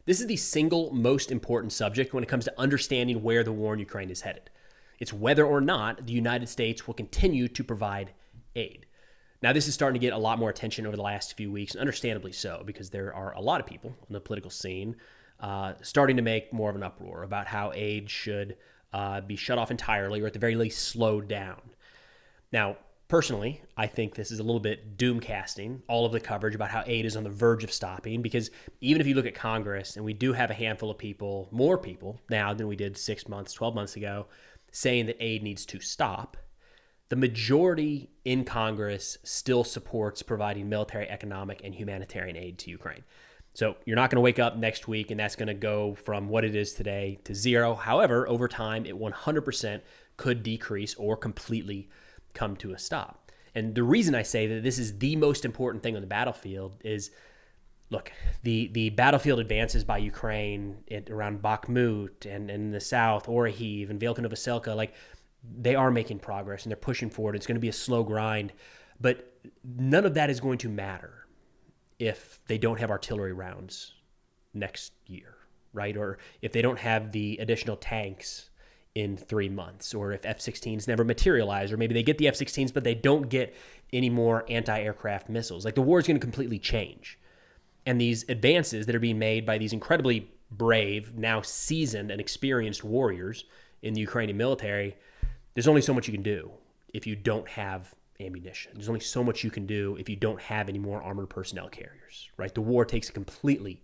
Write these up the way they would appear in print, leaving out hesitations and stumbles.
This is the single most important subject when it comes to understanding where the war in Ukraine is headed. It's whether or not the United States will continue to provide aid. Now, this is starting to get a lot more attention over the last few weeks, and understandably so, because there are a lot of people on the political scene starting to make more of an uproar about how aid should be shut off entirely, or at the very least slowed down. Now, personally, I think this is a little bit doom-casting, all of the coverage about how aid is on the verge of stopping, because even if you look at Congress, and we do have a handful of people, more people now than we did 6 months, 12 months ago, saying that aid needs to stop, the majority in Congress still supports providing military, economic, and humanitarian aid to Ukraine. So you're not going to wake up next week and that's going to go from what it is today to zero. However, over time, it 100% could decrease or completely come to a stop. And the reason I say that this is the most important thing on the battlefield is, look, the battlefield advances by Ukraine around Bakhmut and in the south, Orhiv and Velika Novoselka, like, they are making progress and they're pushing forward. It's going to be a slow grind, but none of that is going to matter if they don't have artillery rounds next year, right? Or if they don't have the additional tanks in 3 months, or if F-16s never materialize, or maybe they get the F-16s, but they don't get any more anti-aircraft missiles. Like, the war is going to completely change. And these advances that are being made by these incredibly brave, now seasoned and experienced warriors in the Ukrainian military, there's only so much you can do if you don't have ammunition. There's only so much you can do if you don't have any more armored personnel carriers, right? The war takes a completely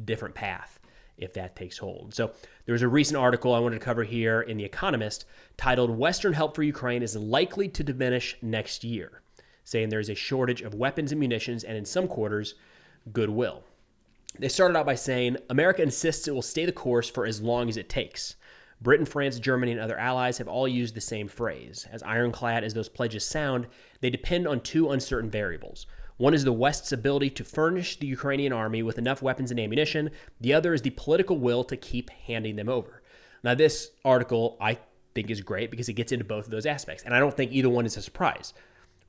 different path if that takes hold. So there's a recent article I wanted to cover here in The Economist titled "Western Help for Ukraine is Likely to Diminish Next Year," saying there's a shortage of weapons and munitions and in some quarters, goodwill. They started out by saying, America insists it will stay the course for as long as it takes. Britain, France, Germany, and other allies have all used the same phrase. As ironclad as those pledges sound, they depend on two uncertain variables. One is the West's ability to furnish the Ukrainian army with enough weapons and ammunition. The other is the political will to keep handing them over. Now, this article, I think, is great because it gets into both of those aspects. And I don't think either one is a surprise,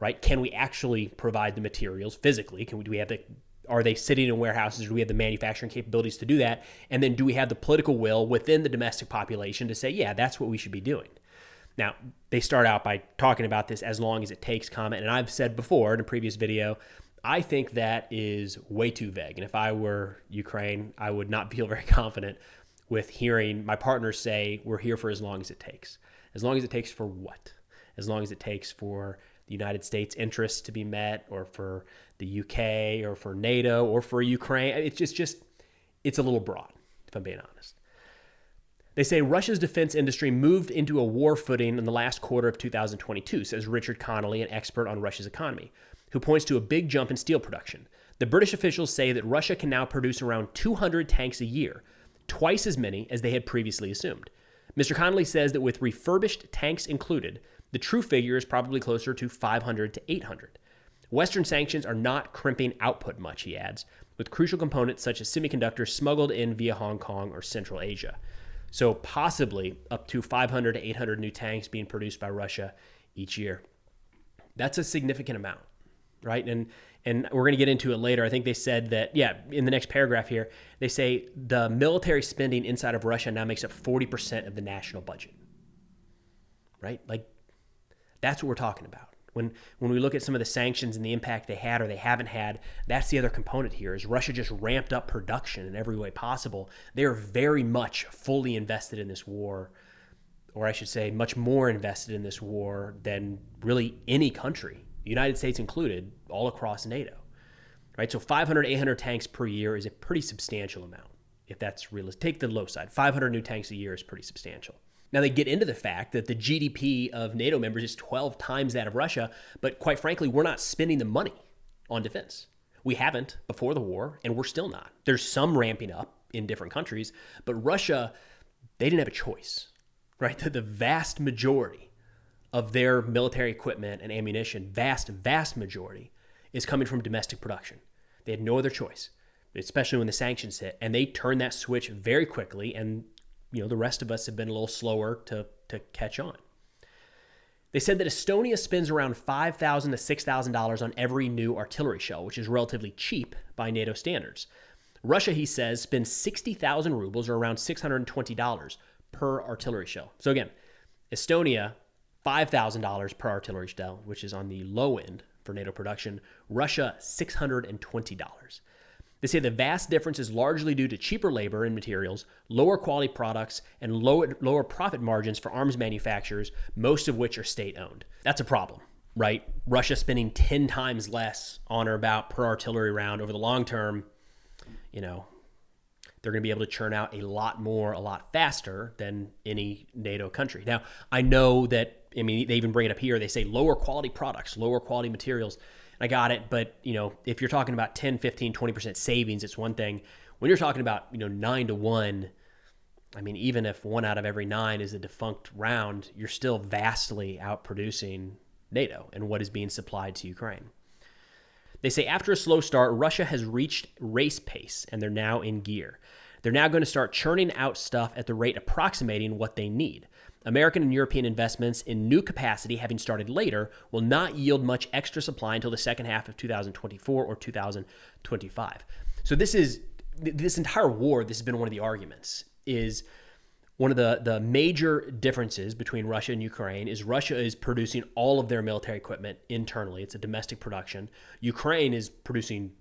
right? Can we actually provide the materials physically? Are they sitting in warehouses? Do we have the manufacturing capabilities to do that? And then do we have the political will within the domestic population to say, yeah, that's what we should be doing? Now, they start out by talking about this as long as it takes comment. And I've said before in a previous video, I think that is way too vague. And if I were Ukraine, I would not feel very confident with hearing my partners say, we're here for as long as it takes. As long as it takes for what? As long as it takes for the United States interests to be met, or for the UK, or for NATO, or for Ukraine. It's a little broad, if I'm being honest. They say Russia's defense industry moved into a war footing in the last quarter of 2022, says Richard Connolly, an expert on Russia's economy, who points to a big jump in steel production. The British officials say that Russia can now produce around 200 tanks a year, twice as many as they had previously assumed. Mr. Connolly says that with refurbished tanks included, the true figure is probably closer to 500 to 800. Western sanctions are not crimping output much, he adds, with crucial components such as semiconductors smuggled in via Hong Kong or Central Asia. So possibly up to 500 to 800 new tanks being produced by Russia each year. That's a significant amount, right? And we're going to get into it later. I think they said that, in the next paragraph here, they say the military spending inside of Russia now makes up 40% of the national budget, right? Like, that's what we're talking about. When we look at some of the sanctions and the impact they had or they haven't had, that's the other component here, is Russia just ramped up production in every way possible. They are very much fully invested in this war, or I should say much more invested in this war than really any country, the United States included, all across NATO, right? So 500, 800 tanks per year is a pretty substantial amount, if that's realistic. Take the low side. 500 new tanks a year is pretty substantial. Now, they get into the fact that the GDP of NATO members is 12 times that of Russia, but quite frankly, we're not spending the money on defense. We haven't before the war, and we're still not. There's some ramping up in different countries, but Russia, they didn't have a choice, right? The vast majority of their military equipment and ammunition, vast majority, is coming from domestic production. They had no other choice, especially when the sanctions hit, and they turned that switch very quickly, and the rest of us have been a little slower to catch on. They said that Estonia spends around $5,000 to $6,000 on every new artillery shell, which is relatively cheap by NATO standards. Russia, he says, spends 60,000 rubles, or around $620 per artillery shell. So again, Estonia, $5,000 per artillery shell, which is on the low end for NATO production. Russia, $620. They say the vast difference is largely due to cheaper labor and materials, lower quality products, and lower profit margins for arms manufacturers, most of which are state-owned. That's a problem, right? Russia spending 10 times less on or about per artillery round over the long term, they're going to be able to churn out a lot more, a lot faster than any NATO country. Now, I know that, they even bring it up here. They say lower quality products, lower quality materials. I got it. But, if you're talking about 10, 15, 20% savings, it's one thing. When you're talking about, 9 to 1, even if 1 out of every 9 is a defunct round, you're still vastly outproducing NATO and what is being supplied to Ukraine. They say after a slow start, Russia has reached race pace, and they're now in gear. They're now going to start churning out stuff at the rate approximating what they need. American and European investments in new capacity, having started later, will not yield much extra supply until the second half of 2024 or 2025. So this entire war, this has been one of the arguments, is one of the major differences between Russia and Ukraine is Russia is producing all of their military equipment internally. It's a domestic production. Ukraine is producing,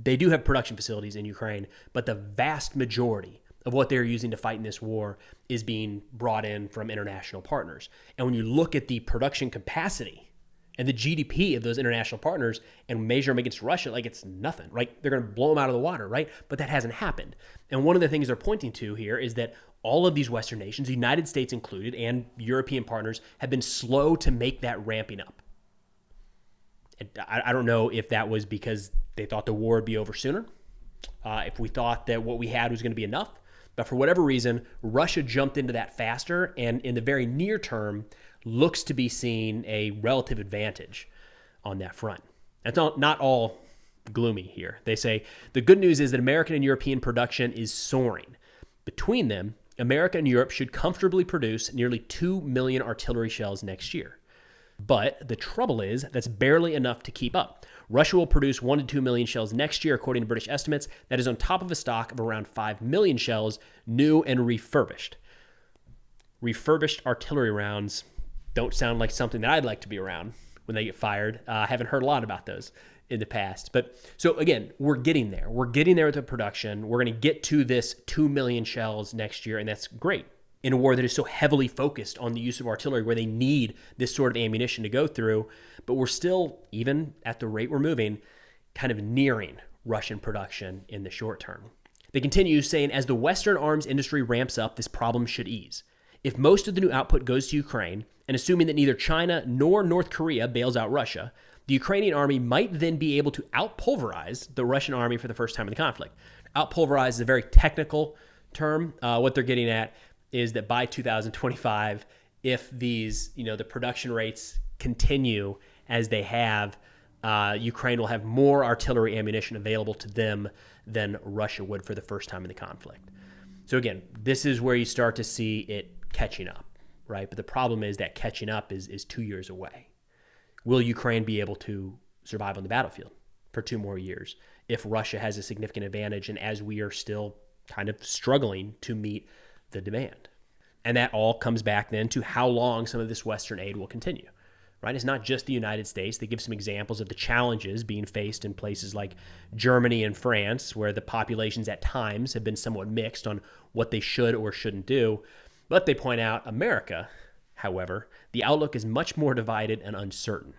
they do have production facilities in Ukraine, but the vast majority of what they're using to fight in this war is being brought in from international partners. And when you look at the production capacity and the GDP of those international partners and measure them against Russia, like it's nothing, right? They're going to blow them out of the water, right? But that hasn't happened. And one of the things they're pointing to here is that all of these Western nations, the United States included, and European partners have been slow to make that ramping up. And I don't know if that was because they thought the war would be over sooner, if we thought that what we had was going to be enough. But for whatever reason, Russia jumped into that faster, and in the very near term, looks to be seeing a relative advantage on that front. That's not all gloomy here. They say the good news is that American and European production is soaring. Between them, America and Europe should comfortably produce nearly 2 million artillery shells next year. But the trouble is that's barely enough to keep up. Russia will produce 1 to 2 million shells next year, according to British estimates. That is on top of a stock of around 5 million shells, new and refurbished. Refurbished artillery rounds don't sound like something that I'd like to be around when they get fired. I haven't heard a lot about those in the past. But so again, we're getting there. We're getting there with the production. We're going to get to this 2 million shells next year, and that's great in a war that is so heavily focused on the use of artillery, where they need this sort of ammunition to go through. But we're still, even at the rate we're moving, kind of nearing Russian production in the short term. They continue saying, as the Western arms industry ramps up, this problem should ease. If most of the new output goes to Ukraine, and assuming that neither China nor North Korea bails out Russia, the Ukrainian army might then be able to outpulverize the Russian army for the first time in the conflict. Outpulverize is a very technical term. What they're getting at is that by 2025, if these, the production rates continue as they have, Ukraine will have more artillery ammunition available to them than Russia would for the first time in the conflict. So again, this is where you start to see it catching up, right? But the problem is that catching up is 2 years away. Will Ukraine be able to survive on the battlefield for 2 more years if Russia has a significant advantage and as we are still kind of struggling to meet the demand? And that all comes back then to how long some of this Western aid will continue, right? It's not just the United States. They give some examples of the challenges being faced in places like Germany and France, where the populations at times have been somewhat mixed on what they should or shouldn't do. But they point out America, however, the outlook is much more divided and uncertain.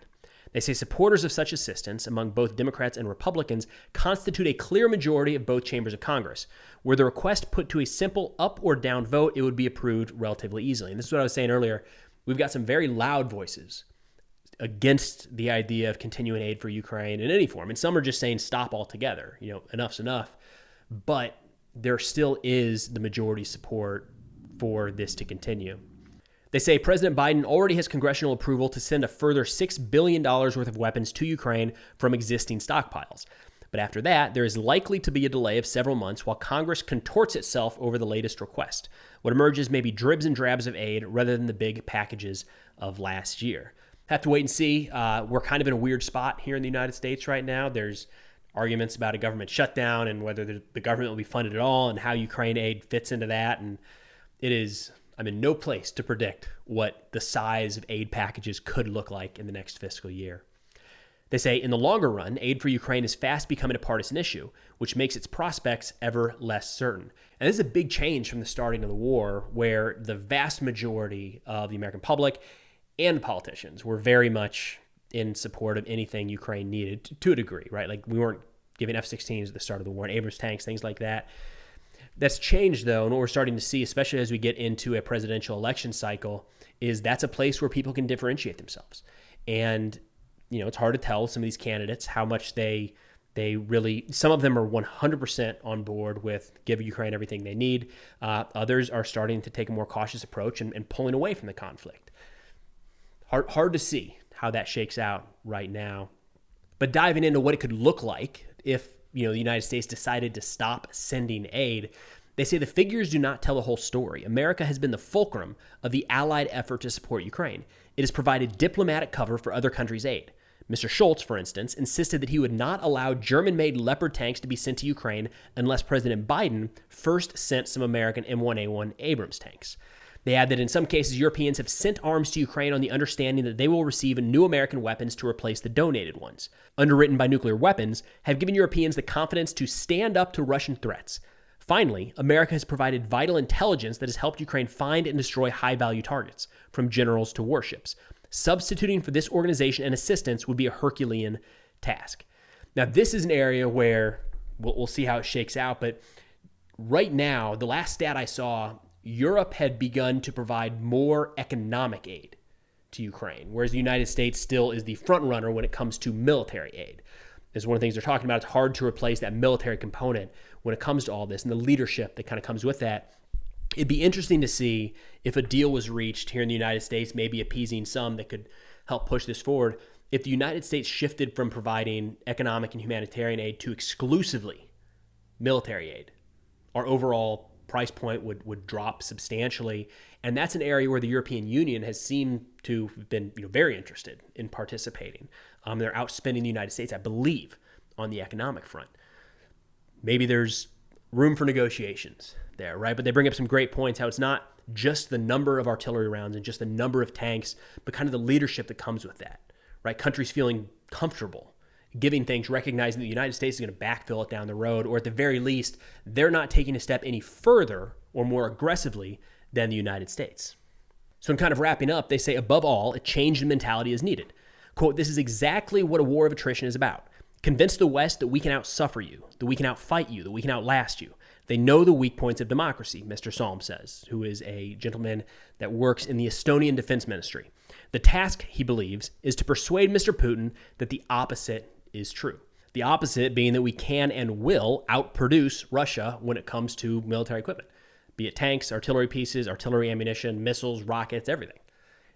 They say supporters of such assistance among both Democrats and Republicans constitute a clear majority of both chambers of Congress. Were the request put to a simple up or down vote, it would be approved relatively easily. And this is what I was saying earlier. We've got some very loud voices against the idea of continuing aid for Ukraine in any form. And some are just saying stop altogether. Enough's enough. But there still is the majority support for this to continue. They say President Biden already has congressional approval to send a further $6 billion worth of weapons to Ukraine from existing stockpiles. But after that, there is likely to be a delay of several months while Congress contorts itself over the latest request. What emerges may be dribs and drabs of aid rather than the big packages of last year. Have to wait and see. We're kind of in a weird spot here in the United States right now. There's arguments about a government shutdown and whether the government will be funded at all and how Ukraine aid fits into that. And I'm in no place to predict what the size of aid packages could look like in the next fiscal year. They say in the longer run, aid for Ukraine is fast becoming a partisan issue, which makes its prospects ever less certain. And this is a big change from the starting of the war, where the vast majority of the American public and politicians were very much in support of anything Ukraine needed to a degree, right? Like we weren't giving F-16s at the start of the war and Abrams tanks, things like that. That's changed, though, and what we're starting to see, especially as we get into a presidential election cycle, is that's a place where people can differentiate themselves. And it's hard to tell some of these candidates how much they really, some of them are 100% on board with give Ukraine everything they need. Others are starting to take a more cautious approach and pulling away from the conflict. Hard to see how that shakes out right now. But diving into what it could look like if the United States decided to stop sending aid, they say the figures do not tell the whole story. America has been the fulcrum of the Allied effort to support Ukraine. It has provided diplomatic cover for other countries' aid. Mr. Schultz, for instance, insisted that he would not allow German-made Leopard tanks to be sent to Ukraine unless President Biden first sent some American M1A1 Abrams tanks. They add that in some cases, Europeans have sent arms to Ukraine on the understanding that they will receive new American weapons to replace the donated ones. Underwritten by nuclear weapons, have given Europeans the confidence to stand up to Russian threats. Finally, America has provided vital intelligence that has helped Ukraine find and destroy high-value targets, from generals to warships. Substituting for this organization and assistance would be a Herculean task. Now, this is an area where we'll see how it shakes out, but right now, the last stat I saw, Europe had begun to provide more economic aid to Ukraine, whereas the United States still is the front runner when it comes to military aid. This is one of the things they're talking about. It's hard to replace that military component when it comes to all this and the leadership that kind of comes with that. It'd be interesting to see if a deal was reached here in the United States, maybe appeasing some that could help push this forward. If the United States shifted from providing economic and humanitarian aid to exclusively military aid, our overall price point would drop substantially. And that's an area where the European Union has seemed to have been very interested in participating. They're outspending the United States, I believe, on the economic front. Maybe there's room for negotiations there, right? But they bring up some great points, how it's not just the number of artillery rounds and just the number of tanks, but kind of the leadership that comes with that, right? Countries feeling comfortable giving things, recognizing that the United States is going to backfill it down the road, or at the very least, they're not taking a step any further or more aggressively than the United States. So in kind of wrapping up, they say, above all, a change in mentality is needed. Quote, this is exactly what a war of attrition is about. Convince the West that we can outsuffer you, that we can outfight you, that we can outlast you. They know the weak points of democracy, Mr. Salm says, who is a gentleman that works in the Estonian Defense Ministry. The task, he believes, is to persuade Mr. Putin that the opposite is true. The opposite being that we can and will outproduce Russia when it comes to military equipment, be it tanks, artillery pieces, artillery ammunition, missiles, rockets, everything.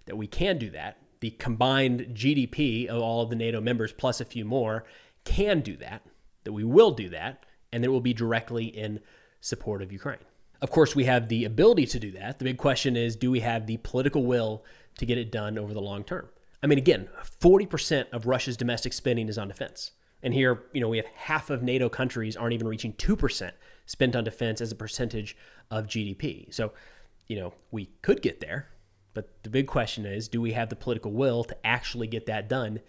That we can do that. The combined GDP of all of the NATO members plus a few more can do that we will do that, and that it will be directly in support of Ukraine. Of course, we have the ability to do that. The big question is, do we have the political will to get it done over the long term? I mean, again, 40% of Russia's domestic spending is on defense. And here, we have half of NATO countries aren't even reaching 2% spent on defense as a percentage of GDP. So, we could get there, but the big question is, do we have the political will to actually get that done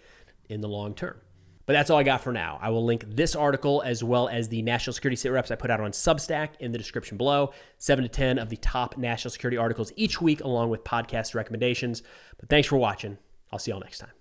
in the long term? But that's all I got for now. I will link this article as well as the national security sit reps I put out on Substack in the description below. 7 to 10 of the top national security articles each week, along with podcast recommendations. But thanks for watching. I'll see y'all next time.